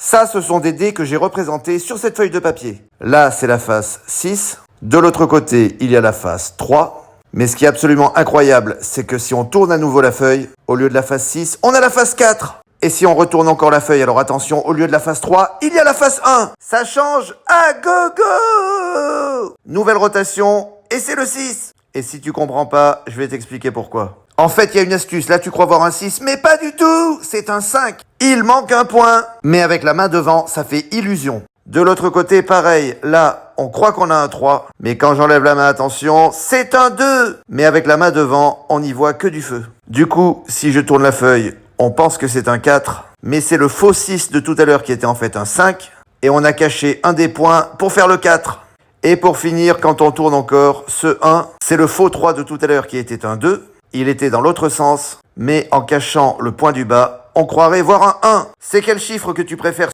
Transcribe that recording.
Ça, ce sont des dés que j'ai représentés sur cette feuille de papier. Là, c'est la face 6. De l'autre côté, il y a la face 3. Mais ce qui est absolument incroyable, c'est que si on tourne à nouveau la feuille, au lieu de la face 6, on a la face 4. Et si on retourne encore la feuille, alors attention, au lieu de la face 3, il y a la face 1. Ça change à gogo. Nouvelle rotation, et c'est le 6. Et si tu comprends pas, je vais t'expliquer pourquoi. En fait, il y a une astuce. Là, tu crois voir un 6, mais pas du tout. C'est un 5. Il manque un point. Mais avec la main devant, ça fait illusion. De l'autre côté, pareil. Là, on croit qu'on a un 3. Mais quand j'enlève la main, attention, c'est un 2. Mais avec la main devant, on n'y voit que du feu. Du coup, si je tourne la feuille, on pense que c'est un 4. Mais c'est le faux 6 de tout à l'heure qui était en fait un 5. Et on a caché un des points pour faire le 4. Et pour finir, quand on tourne encore, ce 1, c'est le faux 3 de tout à l'heure qui était un 2. Il était dans l'autre sens, mais en cachant le point du bas, on croirait voir un 1. C'est quel chiffre que tu préfères ?